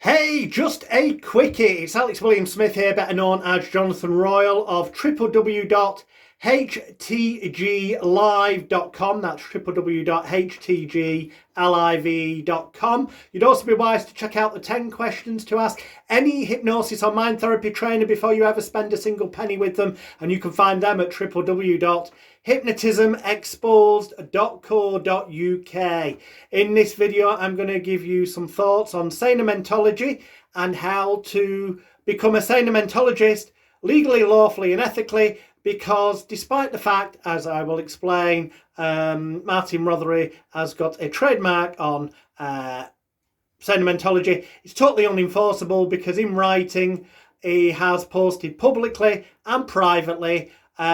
Hey, just a quickie. It's Alex William Smith here, better known as Jonathan Royle of www.htglive.com. That's www.htglive.com. You'd also be wise to check out the 10 questions to ask any hypnosis or mind therapy trainer before you ever spend a single penny with them. And you can find them at www.hypnotismexposed.co.uk. In this video, I'm going to give you some thoughts on Sanomentology and how to become a Sanomentologist legally, lawfully and ethically, because despite the fact, as I will explain, Martin Rothery has got a trademark on Sanomentology, it's totally unenforceable because in writing he has posted publicly and privately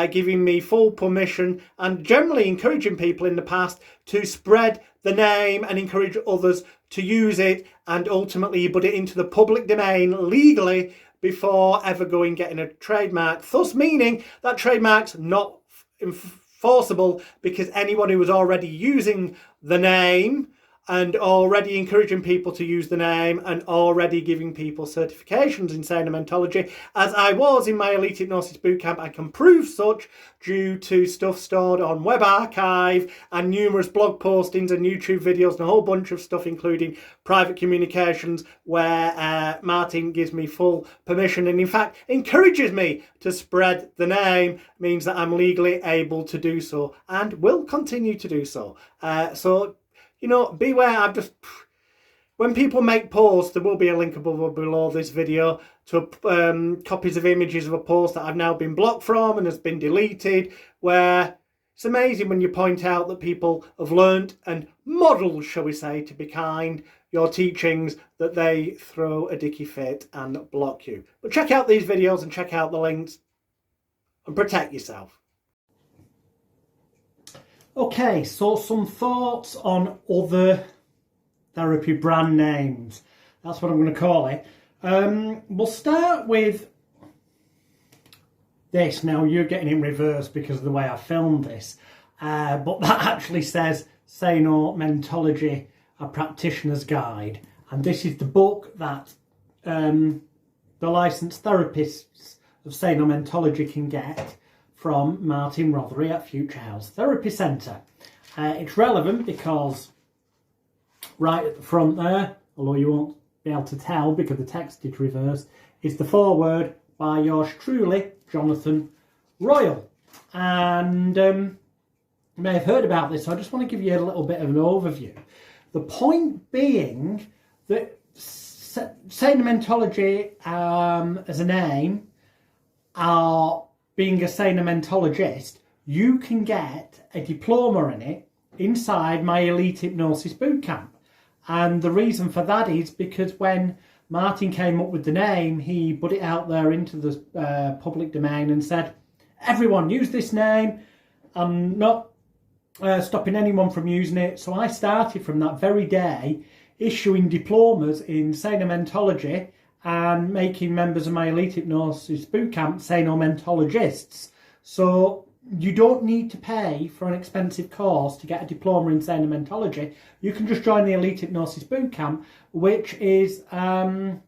giving me full permission and generally encouraging people in the past to spread the name and encourage others to use it, and ultimately you put it into the public domain legally before ever going getting a trademark, thus meaning that trademark's not enforceable because anyone who was already using the name and already encouraging people to use the name and already giving people certifications in Sanomentology, as I was in my Elite Hypnosis Bootcamp, I can prove such due to stuff stored on Web Archive and numerous blog postings and YouTube videos and a whole bunch of stuff, including private communications, where Martin gives me full permission and in fact encourages me to spread the name, means that I'm legally able to do so and will continue to do so. You know, beware. When people make posts, there will be a link above or below this video to copies of images of a post that I've now been blocked from and has been deleted, where it's amazing when you point out that people have learnt and modelled, shall we say, to be kind, your teachings, that they throw a dicky fit and block you. But check out these videos and check out the links and protect yourself. Okay, so some thoughts on other therapy brand names. That's what I'm going to call it. We'll start with this. Now, you're getting in reverse because of the way I filmed this. But that actually says Sanomentology, a Practitioner's Guide. And this is the book that the licensed therapists of Sanomentology can get from Martin Rothery at Future House Therapy Centre. It's relevant because right at the front there, although you won't be able to tell because the text is reversed, is the foreword by yours truly, Jonathan Royle. And you may have heard about this, so I just want to give you a little bit of an overview. The point being that Sanomentology as a name are being a Sanomentologist, you can get a diploma in it inside my Elite Hypnosis Bootcamp. And the reason for that is because when Martin came up with the name, he put it out there into the public domain and said, everyone use this name. I'm not stopping anyone from using it. So I started from that very day issuing diplomas in Sanomentology and making members of my Elite Hypnosis Bootcamp Sanomentologists. So you don't need to pay for an expensive course to get a diploma in Sanomentology. You can just join the Elite Hypnosis Bootcamp, which is going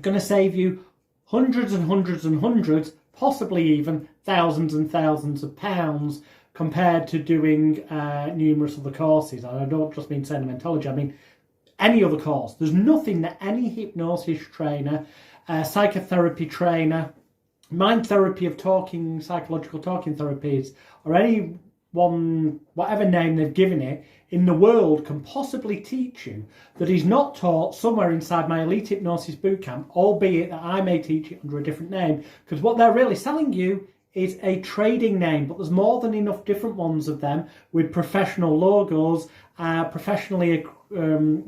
to save you hundreds and hundreds and hundreds, possibly even thousands and thousands of pounds compared to doing numerous other courses. And I don't just mean Sanomentology, I mean any other course. There's nothing that any hypnosis trainer, psychotherapy trainer, mind therapy of talking, psychological talking therapies, or anyone, whatever name they've given it, in the world can possibly teach you that is not taught somewhere inside my Elite Hypnosis Bootcamp, albeit that I may teach it under a different name, because what they're really selling you is a trading name, but there's more than enough different ones of them with professional logos, professionally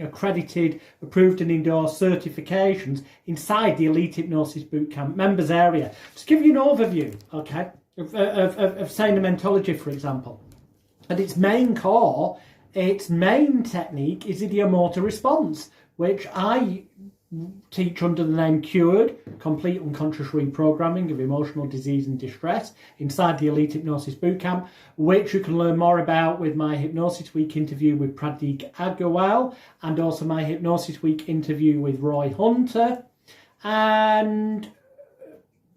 accredited, approved and endorsed certifications inside the Elite Hypnosis Bootcamp members area. Just give you an overview, okay, of Sanomentology, for example. And its main core, its main technique is ideomotor response, which I teach under the name Cured, Complete Unconscious Reprogramming of Emotional Disease and Distress inside the Elite Hypnosis Bootcamp, which you can learn more about with my Hypnosis Week interview with Pradeep Agarwal and also my Hypnosis Week interview with Roy Hunter. And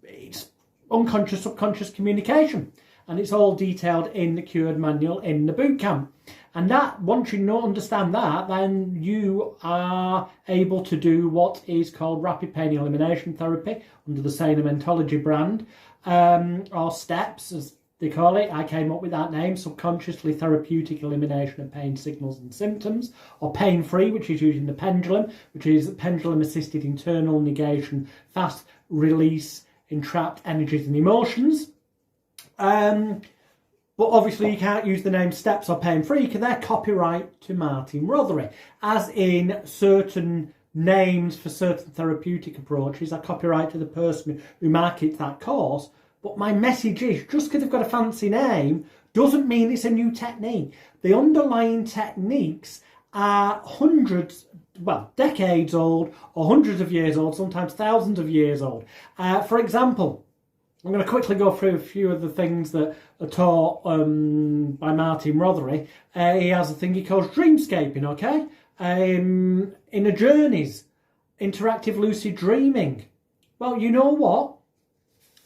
it's unconscious, subconscious communication. And it's all detailed in the Cured manual in the bootcamp. And that, once you understand that, then you are able to do what is called rapid pain elimination therapy under the Sanomentology brand, or STEPS as they call it. I came up with that name, subconsciously therapeutic elimination of pain signals and symptoms, or pain-free, which is using the pendulum, which is pendulum-assisted internal negation, fast release, entrapped energies and emotions. But obviously you can't use the name Steps or Pain-Free because they're copyright to Martin Rothery, as in certain names for certain therapeutic approaches are copyright to the person who markets that course. But my message is, just because they've got a fancy name doesn't mean it's a new technique. The underlying techniques are hundreds, well, decades old or hundreds of years old, sometimes thousands of years old. For example, I'm going to quickly go through a few of the things that are taught by Martin Rothery. He has a thing he calls dreamscaping, okay? Inner journeys, interactive lucid dreaming. Well, you know what?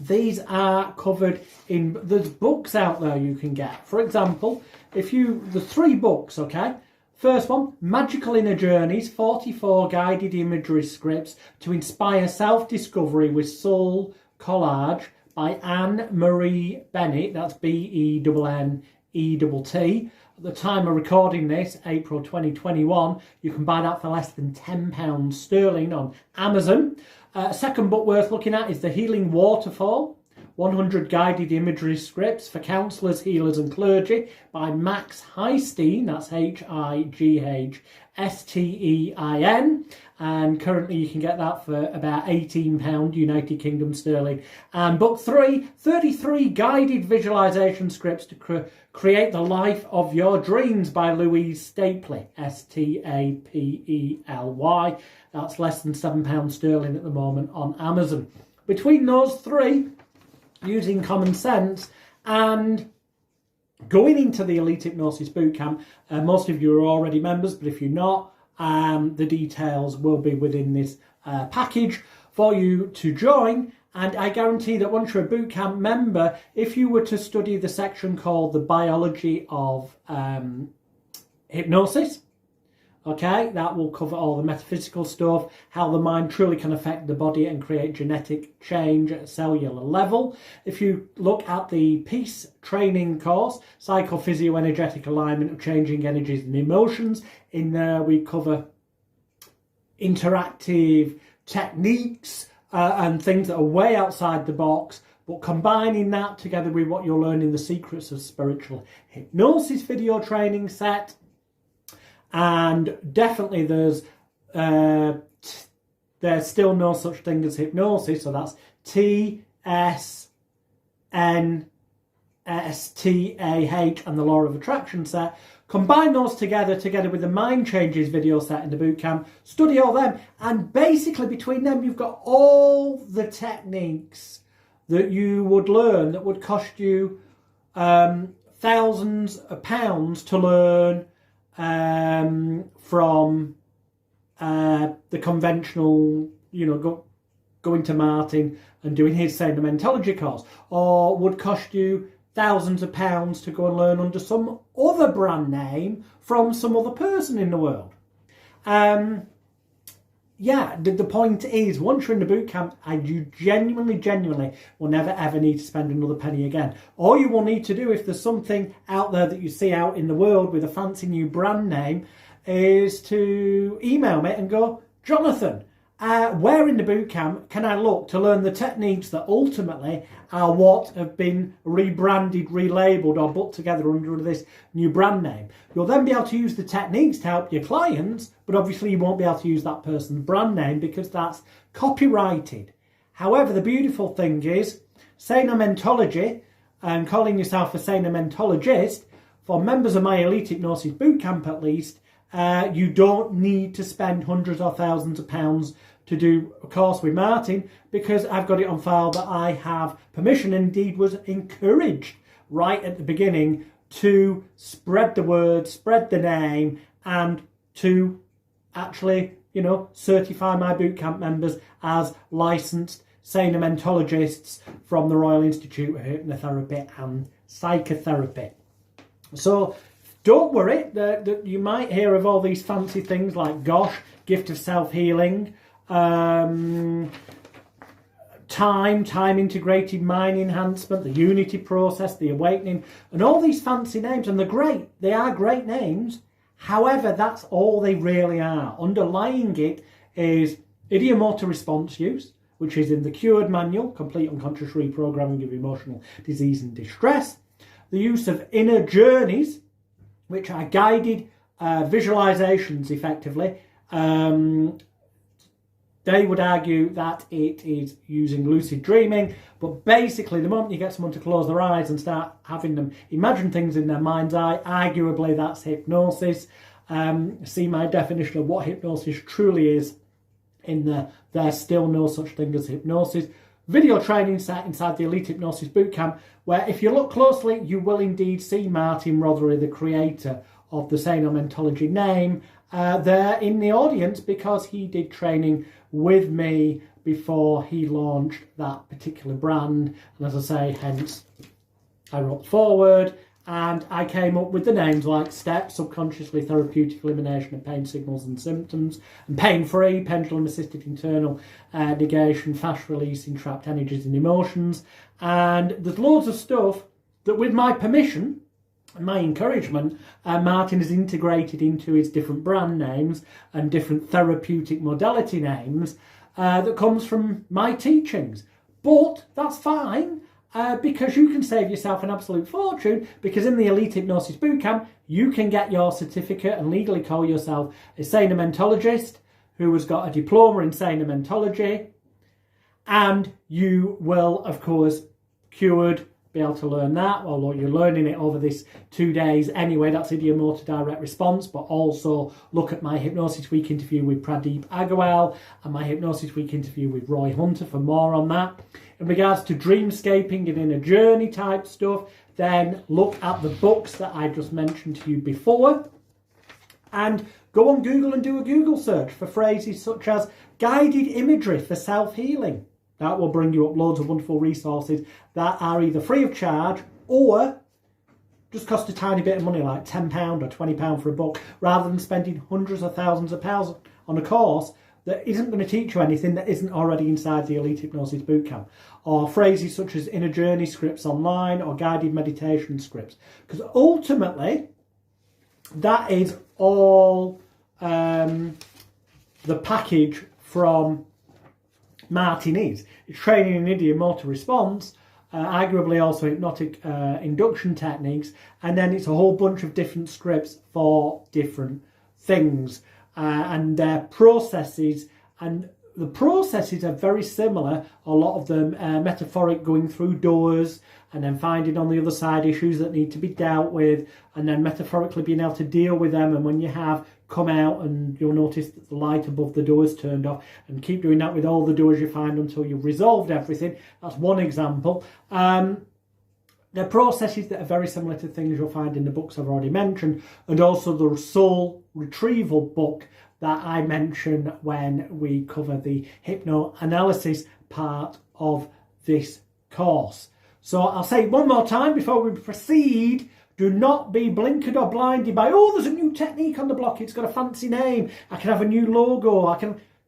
These are covered in, there's books out there you can get. For example, the 3 books, okay? First one, Magical Inner Journeys, 44 guided imagery scripts to inspire self-discovery with soul collage, by Anne Marie Bennett, that's Bennett. At the time of recording this, April 2021, you can buy that for less than £10 sterling on Amazon. Second book worth looking at is The Healing Waterfall, 100 Guided Imagery Scripts for Counsellors, Healers and Clergy by Max Highstein, that's Highstein. And currently you can get that for about £18 United Kingdom sterling. And book 3, 33 guided visualization scripts to create the life of your dreams by Louise Stapley, Stapley. That's less than £7 sterling at the moment on Amazon. Between those 3, using common sense and going into the Elite Hypnosis Bootcamp, most of you are already members, but if you're not, the details will be within this package for you to join. And I guarantee that once you're a bootcamp member, if you were to study the section called the biology of hypnosis, okay, that will cover all the metaphysical stuff, how the mind truly can affect the body and create genetic change at a cellular level. If you look at the Peace training course, Psychophysio-Energetic Alignment of Changing Energies and Emotions, in there we cover interactive techniques and things that are way outside the box, but combining that together with what you'll learn in the Secrets of Spiritual Hypnosis video training set. And definitely there's still no such thing as hypnosis, so that's TSNSTAH and the Law of Attraction set. Combine those together with the Mind Changes video set in the bootcamp, study all them, and basically between them you've got all the techniques that you would learn that would cost you thousands of pounds to learn from the conventional, going to Martin and doing his Sanomentology course, or would cost you thousands of pounds to go and learn under some other brand name from some other person in the world. The point is, once you're in the bootcamp, you genuinely will never ever need to spend another penny again. All you will need to do, if there's something out there that you see out in the world with a fancy new brand name, is to email me and go, Jonathan, where in the bootcamp can I look to learn the techniques that ultimately are what have been rebranded, relabeled or put together under this new brand name? You'll then be able to use the techniques to help your clients, but obviously you won't be able to use that person's brand name because that's copyrighted. However, the beautiful thing is, Sanomentology, and calling yourself a Sanomentologist, for members of my Elite Hypnosis Bootcamp at least, You don't need to spend hundreds or thousands of pounds to do a course with Martin, because I've got it on file that I have permission, and indeed was encouraged right at the beginning to spread the word, spread the name, and to actually, you know, certify my bootcamp members as licensed Sanomentologists from the Royal Institute of Hypnotherapy and Psychotherapy. So don't worry that you might hear of all these fancy things like GOSH, gift of self-healing, time integrated mind enhancement, the unity process, the awakening, and all these fancy names, and they're great. They are great names. However, that's all they really are. Underlying it is idiomotor response use, which is in the Cured manual, complete unconscious reprogramming of emotional disease and distress. The use of inner journeys, which are guided visualizations, effectively. They would argue that it is using lucid dreaming, but basically the moment you get someone to close their eyes and start having them imagine things in their mind's eye, arguably that's hypnosis. See my definition of what hypnosis truly is in there's still no such thing as hypnosis. Video training set inside the Elite Hypnosis Bootcamp, where if you look closely, you will indeed see Martin Rothery, the creator of the Sanomentology name, there in the audience, because he did training with me before he launched that particular brand. And as I say, hence I wrote forward and I came up with the names like STEP, subconsciously therapeutic elimination of pain signals and symptoms, and pain-free, pendulum-assisted internal negation, fast releasing trapped energies and emotions. And there's loads of stuff that, with my permission and my encouragement, Martin has integrated into his different brand names and different therapeutic modality names that comes from my teachings. But that's fine, because you can save yourself an absolute fortune, because in the Elite Hypnosis Bootcamp, you can get your certificate and legally call yourself a Sanomentologist who has got a diploma in Sanomentology, and you will, of course, cured, be able to learn that, although you're learning it over this 2 days anyway. That's idiomotor direct response, but also look at my Hypnosis Week interview with Pradeep Agarwal and my Hypnosis Week interview with Roy Hunter for more on that. In regards to dreamscaping and inner journey type stuff, then look at the books that I just mentioned to you before, and go on Google and do a Google search for phrases such as guided imagery for self-healing. That will bring you up loads of wonderful resources that are either free of charge or just cost a tiny bit of money, like £10 or £20 for a book, rather than spending hundreds of thousands of pounds on a course that isn't going to teach you anything that isn't already inside the Elite Hypnosis Bootcamp. Or phrases such as inner journey scripts online or guided meditation scripts. Because ultimately, that is all the package from Martin is. It's training in idiomotor response, arguably also hypnotic induction techniques, and then it's a whole bunch of different scripts for different things and their processes. And the processes are very similar, a lot of them metaphoric, going through doors and then finding on the other side issues that need to be dealt with, and then metaphorically being able to deal with them. And when you have come out, and you'll notice that the light above the door is turned off, and keep doing that with all the doors you find until you've resolved everything. That's one example. They're processes that are very similar to things you'll find in the books I've already mentioned, and also the soul retrieval book that I mention when we cover the hypnoanalysis part of this course. So I'll say it one more time before we proceed. Do not be blinkered or blinded by, oh, there's a new technique on the block, it's got a fancy name, I can have a new logo,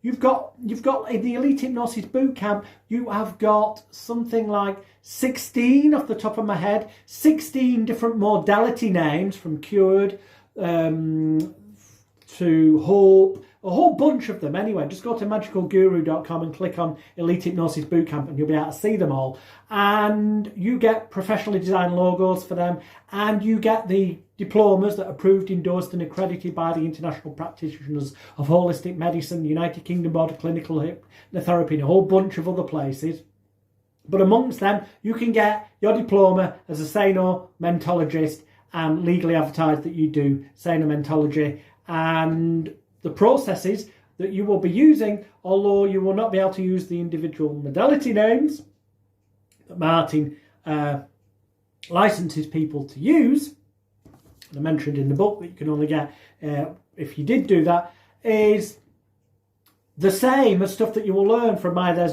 you've got in the Elite Hypnosis Bootcamp, you have got something like 16, off the top of my head, 16 different modality names, from cured to hope, a whole bunch of them. Anyway, just go to magicalguru.com and click on Elite Hypnosis Bootcamp and you'll be able to see them all. And you get professionally designed logos for them, and you get the diplomas that are approved, endorsed and accredited by the international practitioners of holistic medicine, United Kingdom Board of Clinical Hypnotherapy, and a whole bunch of other places. But amongst them, you can get your diploma as a Sanomentologist and legally advertise that you do Sanomentology. and the processes that you will be using, although you will not be able to use the individual modality names that Martin licenses people to use. I mentioned in the book that you can only get, if you did do that, is the same as stuff that you will learn from my There's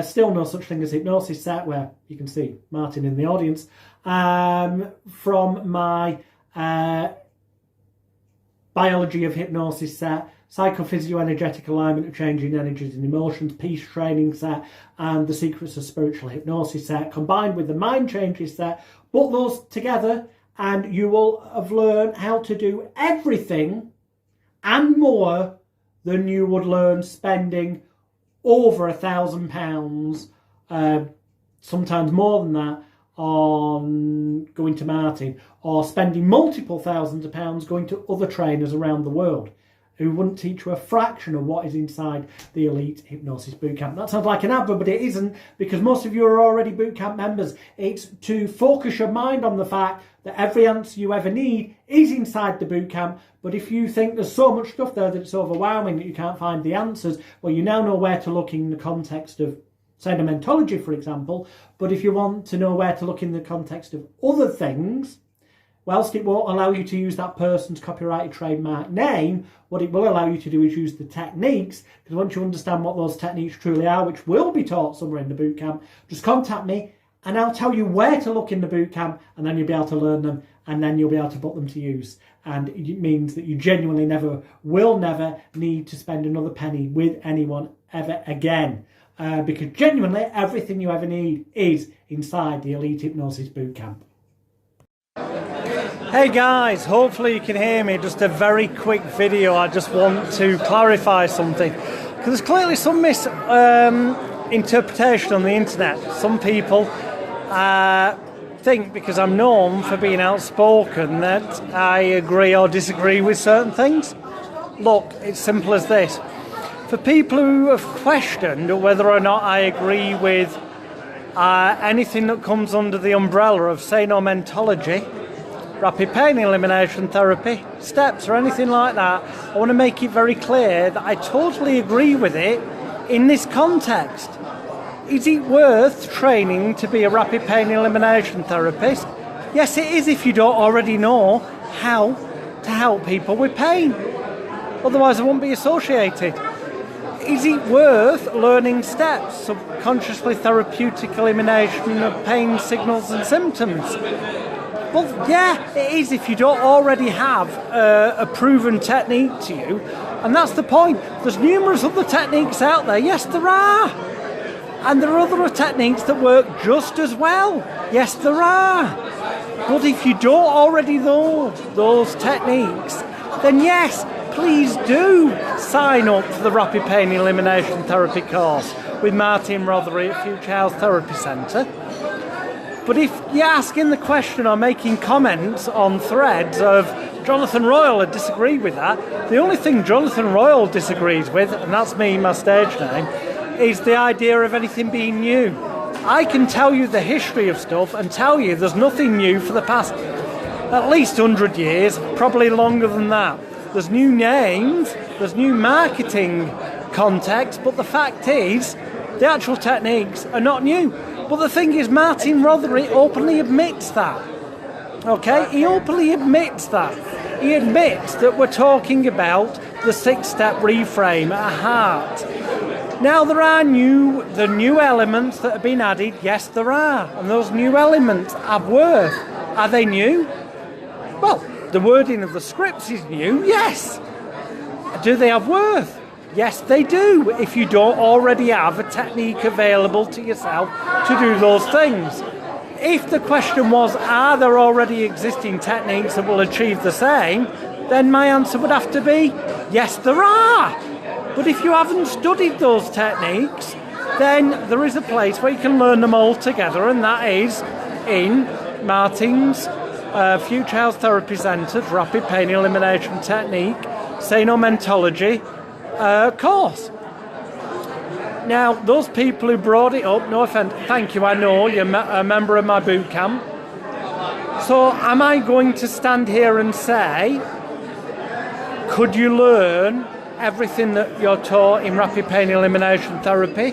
Still No Such Thing as Hypnosis set, where you can see Martin in the audience, from my Biology of Hypnosis set, Psychophysio-Energetic Alignment of Changing Energies and Emotions, Peace Training set, and the Secrets of Spiritual Hypnosis set, combined with the Mind Changes set. Put those together and you will have learned how to do everything and more than you would learn spending over £1,000, sometimes more than that, on going to Martin, or spending multiple thousands of pounds going to other trainers around the world who wouldn't teach you a fraction of what is inside the Elite Hypnosis Bootcamp. That sounds like an advert, but it isn't, because most of you are already Bootcamp members. It's to focus your mind on the fact that every answer you ever need is inside the Bootcamp. But if you think there's so much stuff there that it's overwhelming that you can't find the answers, well, you now know where to look in the context of Sanomentology, for example. But if you want to know where to look in the context of other things, whilst it won't allow you to use that person's copyrighted trademark name, what it will allow you to do is use the techniques, because once you understand what those techniques truly are, which will be taught somewhere in the bootcamp, just contact me and I'll tell you where to look in the bootcamp, and then you'll be able to learn them, and then you'll be able to put them to use. And it means that you genuinely will never need to spend another penny with anyone ever again. Because genuinely everything you ever need is inside the Elite Hypnosis Bootcamp. Hey guys, hopefully you can hear me. Just a very quick video. I just want to clarify something, because there's clearly some misinterpretation on the internet. Some people think, because I'm known for being outspoken, that I agree or disagree with certain things. Look, it's simple as this. For people who have questioned whether or not I agree with anything that comes under the umbrella of Sanomentology, rapid pain elimination therapy, steps, or anything like that, I want to make it very clear that I totally agree with it in this context. Is it worth training to be a rapid pain elimination therapist? Yes, it is, if you don't already know how to help people with pain. Otherwise, I won't be associated. Is it worth learning steps, subconsciously therapeutic elimination of pain signals and symptoms? Well, yeah, it is, if you don't already have a proven technique to you. And that's the point. There's numerous other techniques out there. Yes, there are. And there are other techniques that work just as well. Yes, there are. But if you don't already know those techniques, then yes, please do sign up for the Rapid Pain Elimination Therapy course with Martin Rothery at Future Health Therapy Centre. But if you're asking the question or making comments on threads of Jonathan Royle, I disagree with that, the only thing Jonathan Royle disagrees with, and that's me, my stage name, is the idea of anything being new. I can tell you the history of stuff and tell you there's nothing new for the past at least 100 years, probably longer than that. There's new names, there's new marketing context, but the fact is, the actual techniques are not new. But the thing is, Martin Rothery openly admits that. Okay, he openly admits that. He admits that we're talking about the 6-step reframe at heart. Now, there are the new elements that have been added. Yes, there are. And those new elements have worth. Are they new? Well, the wording of the scripts is new, yes. Do they have worth? Yes, they do, if you don't already have a technique available to yourself to do those things. If the question was, are there already existing techniques that will achieve the same, then my answer would have to be, yes, there are. But if you haven't studied those techniques, then there is a place where you can learn them all together, and that is in Martin's Future Health Therapy Centre's Rapid Pain Elimination Technique, Sanomentology course. Now, those people who brought it up, no offence, thank you, I know you're a member of my boot camp. So am I going to stand here and say, Could you learn everything that you're taught in rapid pain elimination therapy,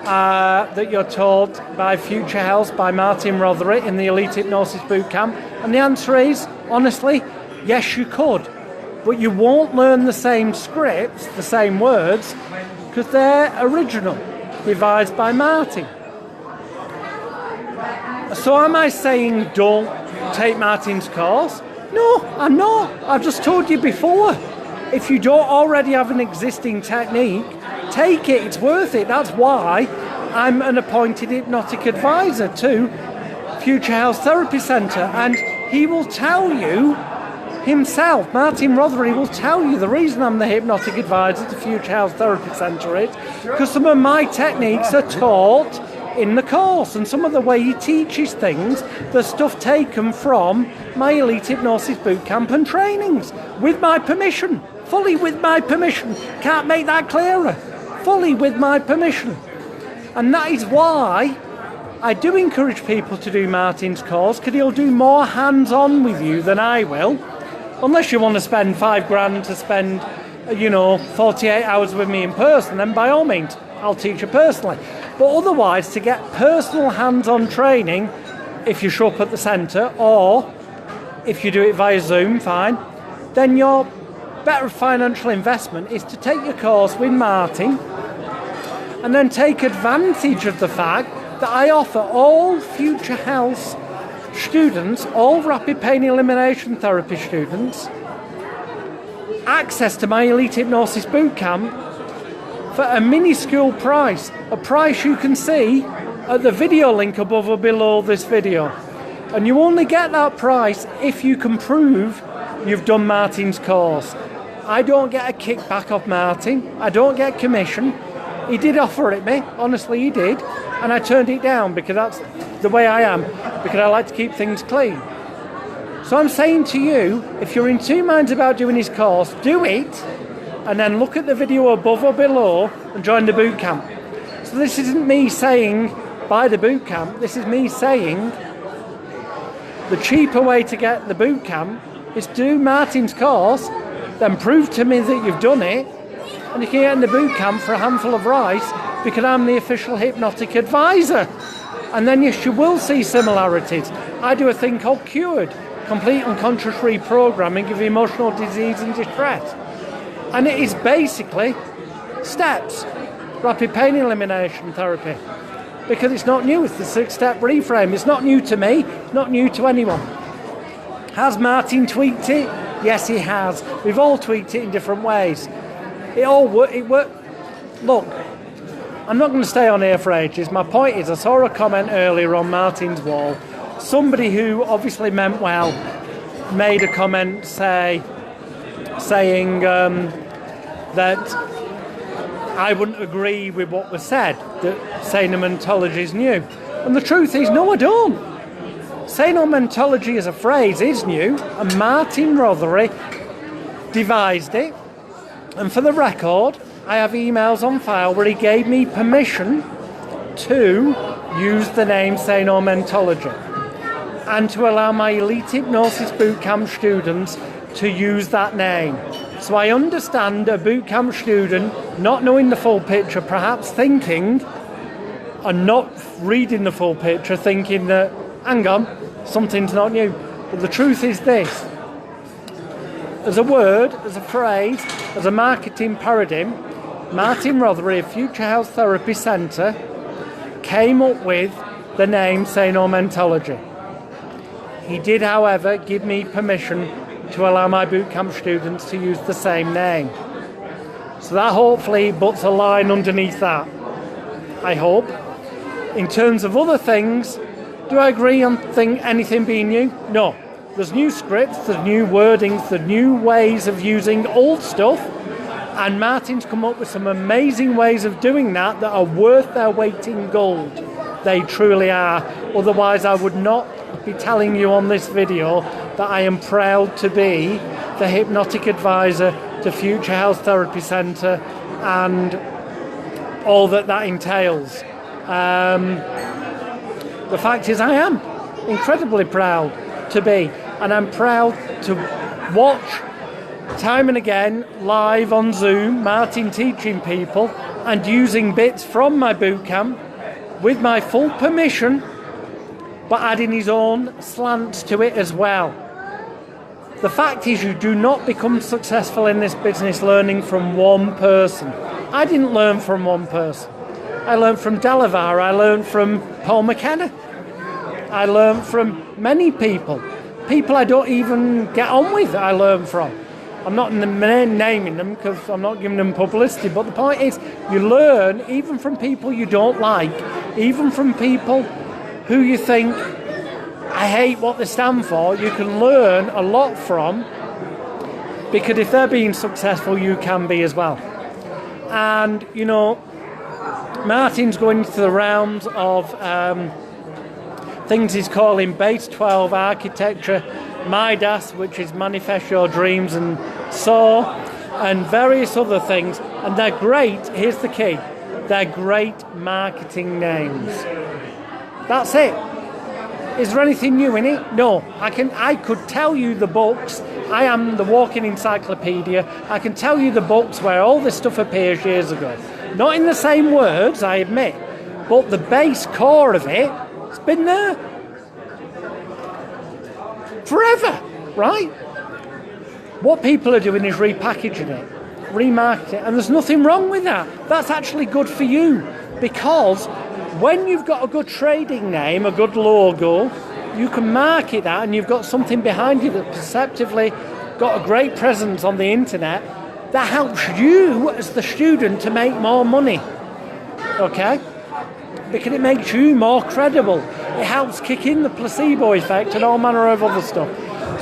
that you're taught by Future Health, by Martin Rothery in the Elite Hypnosis Bootcamp? And the answer is, honestly, yes, you could. But you won't learn the same scripts, the same words, because they're original, devised by Martin. So am I saying don't take Martin's course? No, I'm not. I've just told you before. If you don't already have an existing technique, take it, it's worth it. That's why I'm an appointed hypnotic advisor to Future Health Therapy Centre, and he will tell you himself, Martin Rothery will tell you the reason I'm the hypnotic advisor to Future Health Therapy Centre is because some of my techniques are taught in the course, and some of the way he teaches things, the stuff taken from my Elite Hypnosis Bootcamp and trainings, with my permission, fully with my permission. Can't make that clearer. Fully with my permission. And that is why I do encourage people to do Martin's course, because he'll do more hands-on with you than I will. Unless you want to spend £5,000 to spend, 48 hours with me in person, then by all means, I'll teach you personally. But otherwise, to get personal hands-on training, if you show up at the centre, or if you do it via Zoom, fine, then your better financial investment is to take your course with Martin and then take advantage of the fact that I offer all Future Health students, all rapid pain elimination therapy students, access to my Elite Hypnosis Bootcamp for a minuscule price, a price you can see at the video link above or below this video. And you only get that price if you can prove you've done Martin's course. I don't get a kickback off Martin, I don't get commission. He did offer it me, honestly he did, and I turned it down because that's the way I am, because I like to keep things clean. So I'm saying to you, if you're in two minds about doing his course, do it, and then look at the video above or below and join the bootcamp. So this isn't me saying buy the bootcamp, this is me saying the cheaper way to get the bootcamp is do Martin's course, then prove to me that you've done it, and you can get in the bootcamp for a handful of rice because I'm the official hypnotic advisor. And then yes, you will see similarities. I do a thing called Cured, complete unconscious reprogramming of emotional disease and distress. And it is basically steps, rapid pain elimination therapy. Because it's not new, it's the 6-step reframe. It's not new to me, not new to anyone. Has Martin tweaked it? Yes, he has. We've all tweaked it in different ways. It worked. Look, I'm not going to stay on here for ages. My point is, I saw a comment earlier on Martin's wall. Somebody who obviously meant well made a comment saying that I wouldn't agree with what was said, that Sanomentology is new. And the truth is, no, I don't. Sanomentology as a phrase is new, and Martin Rothery devised it. And for the record, I have emails on file where he gave me permission to use the name Sanomentology and to allow my Elite Hypnosis Bootcamp students to use that name. So I understand a bootcamp student not knowing the full picture, perhaps thinking, and not reading the full picture, thinking that, hang on, something's not new. But the truth is this. As a word, as a phrase, as a marketing paradigm, Martin Rothery of Future Health Therapy Centre came up with the name Sanomentology. He did, however, give me permission to allow my bootcamp students to use the same name. So that hopefully puts a line underneath that, I hope. In terms of other things, do I agree on anything being new? No. There's new scripts, there's new wordings, there's new ways of using old stuff, and Martin's come up with some amazing ways of doing that that are worth their weight in gold. They truly are. Otherwise, I would not be telling you on this video that I am proud to be the hypnotic advisor to Future Health Therapy Centre and all that entails. The fact is, I am incredibly proud to be, and I'm proud to watch time and again, live on Zoom, Martin teaching people and using bits from my bootcamp with my full permission, but adding his own slants to it as well. The fact is, you do not become successful in this business learning from one person. I didn't learn from one person. I learned from Delavar, I learned from Paul McKenna. I learned from many people. People I don't even get on with, I learn from. I'm not naming them because I'm not giving them publicity, but the point is, you learn even from people you don't like, even from people who you think, I hate what they stand for. You can learn a lot from, because if they're being successful, you can be as well. And, you know, Martin's going to the rounds of things he's calling Base 12 Architecture, Midas, which is Manifest Your Dreams, and SOAR, and various other things. And they're great, here's the key, they're great marketing names. That's it. Is there anything new in it? No. I could tell you the books. I am the walking encyclopedia. I can tell you the books where all this stuff appears years ago. Not in the same words, I admit, but the base core of it, it's been there forever, right? What people are doing is repackaging it, remarketing it, and there's nothing wrong with that. That's actually good for you, because when you've got a good trading name, a good logo, you can market that, and you've got something behind you that perceptively got a great presence on the internet that helps you as the student to make more money, okay? Because it makes you more credible. It helps kick in the placebo effect and all manner of other stuff.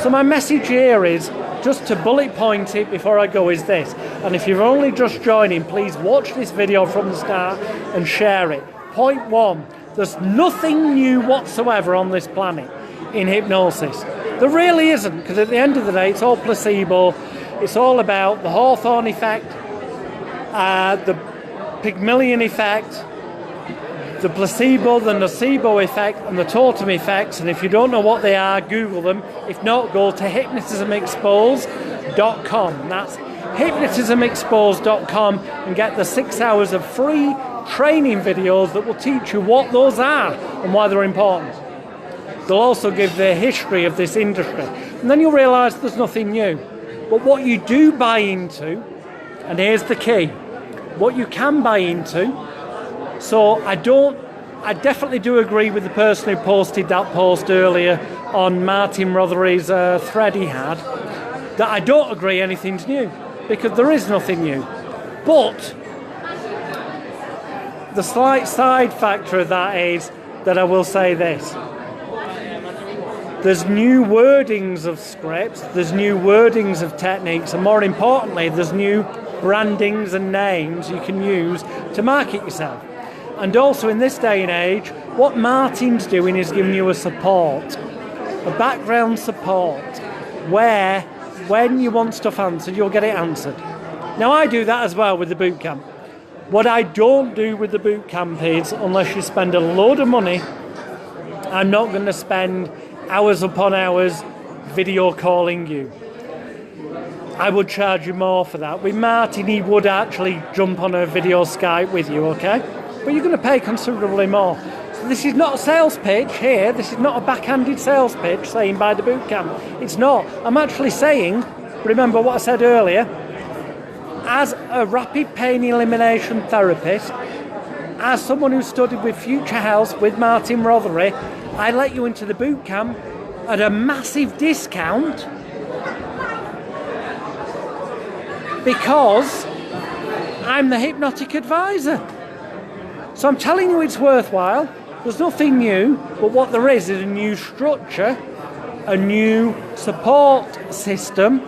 So my message here is, just to bullet point it before I go, is this. And if you're only just joining, please watch this video from the start and share it. Point one, there's nothing new whatsoever on this planet in hypnosis. There really isn't, because at the end of the day, it's all placebo. It's all about the Hawthorne effect, the Pygmalion effect, the placebo, the nocebo effect, and the totem effects. And if you don't know what they are, Google them. If not, go to hypnotismexposed.com. That's hypnotismexposed.com and get the 6 hours of free training videos that will teach you what those are and why they're important. They'll also give the history of this industry. And then you'll realise there's nothing new. But what you do buy into, and here's the key, what you can buy into, so I definitely do agree with the person who posted that post earlier on Martin Rothery's thread he had, that I don't agree anything's new, because there is nothing new. But the slight side factor of that is that I will say this. There's new wordings of scripts, there's new wordings of techniques, and more importantly, there's new brandings and names you can use to market yourself. And also in this day and age, what Martin's doing is giving you a support, a background support, where when you want stuff answered, you'll get it answered. Now I do that as well with the bootcamp. What I don't do with the bootcamp is, unless you spend a load of money, I'm not going to spend hours upon hours video calling you. I would charge you more for that. With Martin, he would actually jump on a video Skype with you, okay? But you're going to pay considerably more. So this is not a sales pitch here. This is not a backhanded sales pitch saying buy the bootcamp. It's not. I'm actually saying, remember what I said earlier, as a rapid pain elimination therapist, as someone who studied with Future Health with Martin Rothery, I let you into the bootcamp at a massive discount because I'm the hypnotic advisor. So I'm telling you it's worthwhile. There's nothing new, but what there is a new structure, a new support system,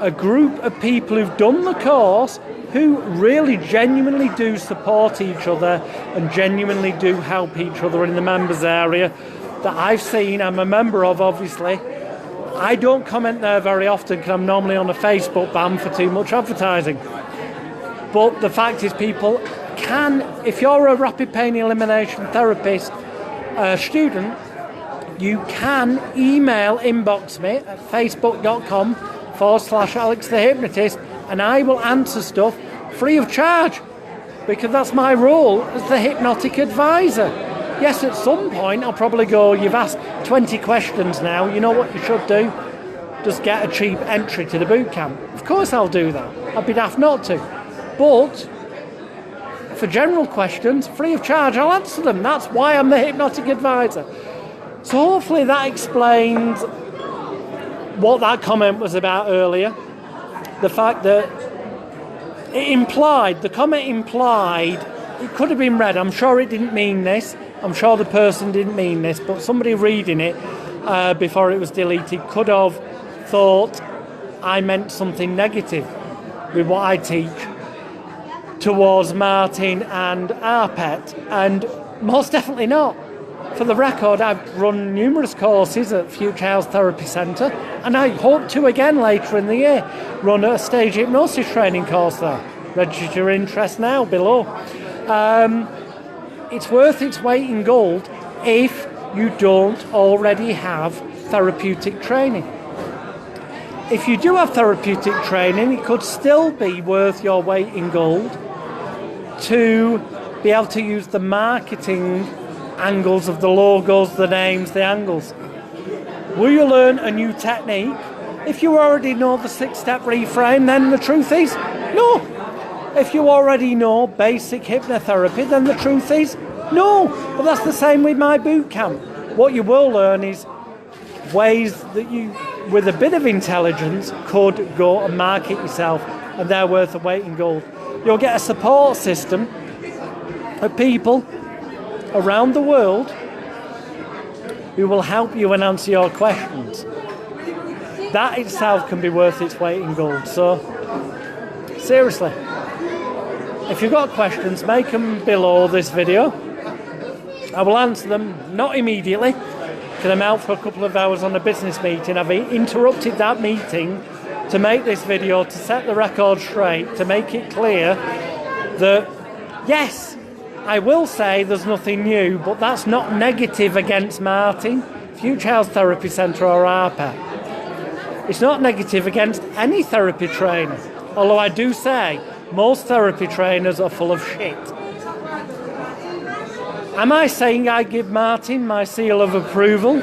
a group of people who've done the course who really genuinely do support each other and genuinely do help each other in the members area that I've seen. I'm a member of, obviously. I don't comment there very often because I'm normally on a Facebook ban for too much advertising. But the fact is, people can, if you're a rapid pain elimination therapist student, you can inbox me at facebook.com facebook.com/Alex the Hypnotist, and I will answer stuff free of charge, because that's my role as the hypnotic advisor. Yes, at some point I'll probably go, you've asked 20 questions now, you know what you should do? Just get a cheap entry to the boot camp. Of course I'll do that. I'd be daft not to. But for general questions, free of charge, I'll answer them. That's why I'm the hypnotic advisor. So hopefully that explains what that comment was about earlier. The fact that the comment implied, it could have been read, I'm sure it didn't mean this, I'm sure the person didn't mean this, but somebody reading it before it was deleted could have thought I meant something negative with what I teach towards Martin and our pet, and most definitely not. For the record, I've run numerous courses at Future House Therapy Centre, and I hope to again later in the year run a stage hypnosis training course there. Register your interest now below. It's worth its weight in gold if you don't already have therapeutic training. If you do have therapeutic training, it could still be worth your weight in gold to be able to use the marketing angles of the logos, the names, the angles. Will you learn a new technique? If you already know the 6-step reframe, then the truth is no. If you already know basic hypnotherapy, then the truth is no. But that's the same with my boot camp. What you will learn is ways that you, with a bit of intelligence, could go and market yourself, and they're worth a weight in gold. You'll get a support system of people around the world who will help you and answer your questions. That itself can be worth its weight in gold. So, seriously, if you've got questions, make them below this video. I will answer them, not immediately, because I'm out for a couple of hours on a business meeting. I've interrupted that meeting to make this video, to set the record straight, to make it clear that, yes, I will say there's nothing new, but that's not negative against Martin, Future House Therapy Centre or ARPA. It's not negative against any therapy trainer, although I do say most therapy trainers are full of shit. Am I saying I give Martin my seal of approval?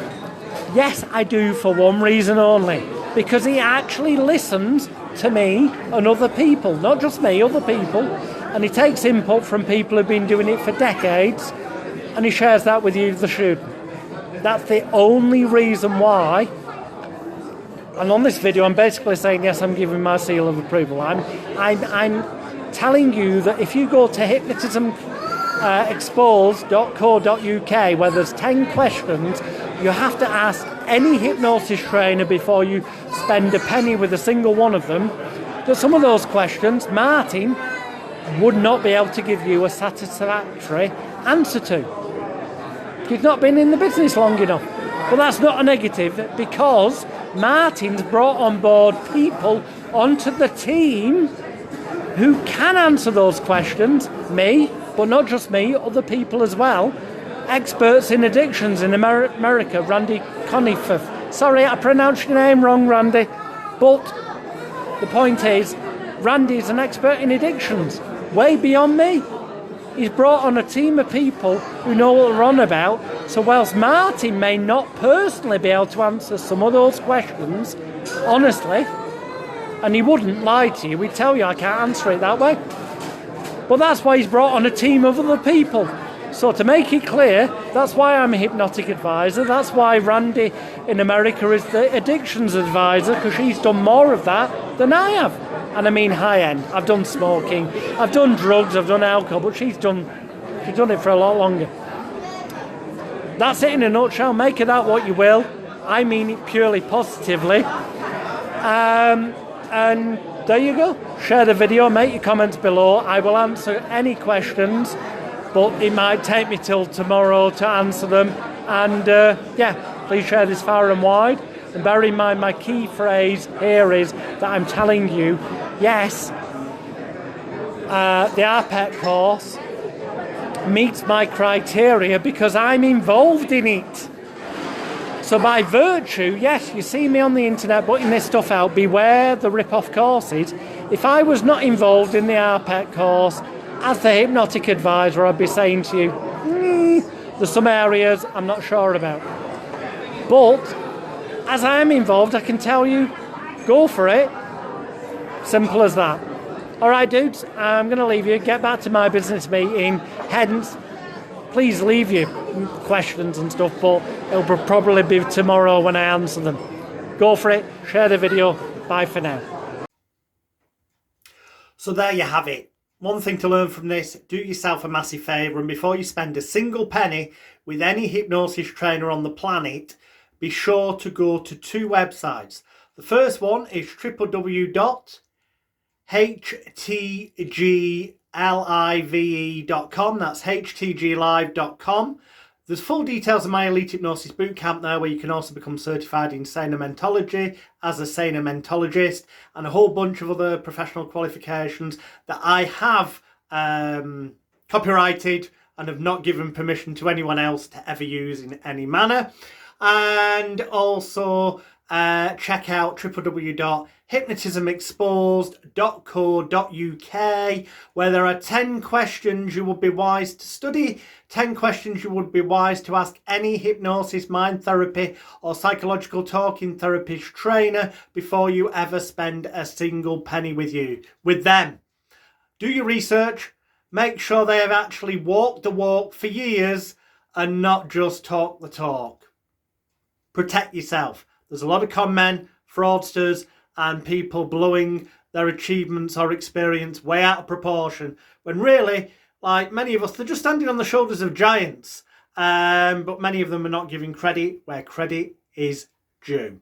Yes, I do, for one reason only. Because he actually listens to me and other people. Not just me, other people. And he takes input from people who've been doing it for decades, and he shares that with you, the student. That's the only reason why. And on this video, I'm basically saying, yes, I'm giving my seal of approval. I'm telling you that if you go to hypnotismexposed.co.uk, where there's 10 questions, you have to ask any hypnosis trainer before you spend a penny with a single one of them, that some of those questions, Martin would not be able to give you a satisfactory answer to. He's not been in the business long enough. But that's not a negative, because Martin's brought on board people onto the team who can answer those questions. Me, but not just me, other people as well. Experts in addictions in America, Randy Conniff. Sorry, I pronounced your name wrong, Randy. But the point is, Randy's an expert in addictions, way beyond me. He's brought on a team of people who know what they're on about. So whilst Martin may not personally be able to answer some of those questions, honestly, and he wouldn't lie to you, he'd tell you I can't answer it that way. But that's why he's brought on a team of other people. So to make it clear, that's why I'm a hypnotic advisor. That's why Randy in America is the addictions advisor, because she's done more of that than I have. And I mean high end. I've done smoking, I've done drugs, I've done alcohol, but she's done it for a lot longer. That's it in a nutshell. Make of that what you will. I mean it purely positively. And there you go. Share the video, make your comments below. I will answer any questions, but it might take me till tomorrow to answer them. And yeah, please share this far and wide. And bear in mind, my key phrase here is that I'm telling you, yes, the RPET course meets my criteria because I'm involved in it. So by virtue, yes, you see me on the internet putting this stuff out, beware the rip-off courses. If I was not involved in the HYPNOTIST course, as the hypnotic advisor, I'd be saying to you, there's some areas I'm not sure about. But as I am involved, I can tell you, go for it. Simple as that. All right, dudes, I'm going to leave you. Get back to my business meeting. Hence, please leave your questions and stuff, but it'll probably be tomorrow when I answer them. Go for it. Share the video. Bye for now. So there you have it. One thing to learn from this, do yourself a massive favour, and before you spend a single penny with any hypnosis trainer on the planet, be sure to go to two websites. The first one is www.htglive.com. That's htglive.com. There's full details of my Elite Hypnosis Bootcamp there, where you can also become certified in Sanomentology as a Sanomentologist, and a whole bunch of other professional qualifications that I have copyrighted and have not given permission to anyone else to ever use in any manner. And also check out www.hypnotismexposed.co.uk, where there are 10 questions you would be wise to study, 10 questions you would be wise to ask any hypnosis, mind therapy or psychological talking therapist trainer before you ever spend a single penny with them. Do your research, make sure they have actually walked the walk for years and not just talk the talk. Protect yourself. There's a lot of con men, fraudsters, and people blowing their achievements or experience way out of proportion, when really, like many of us, they're just standing on the shoulders of giants. But many of them are not giving credit where credit is due.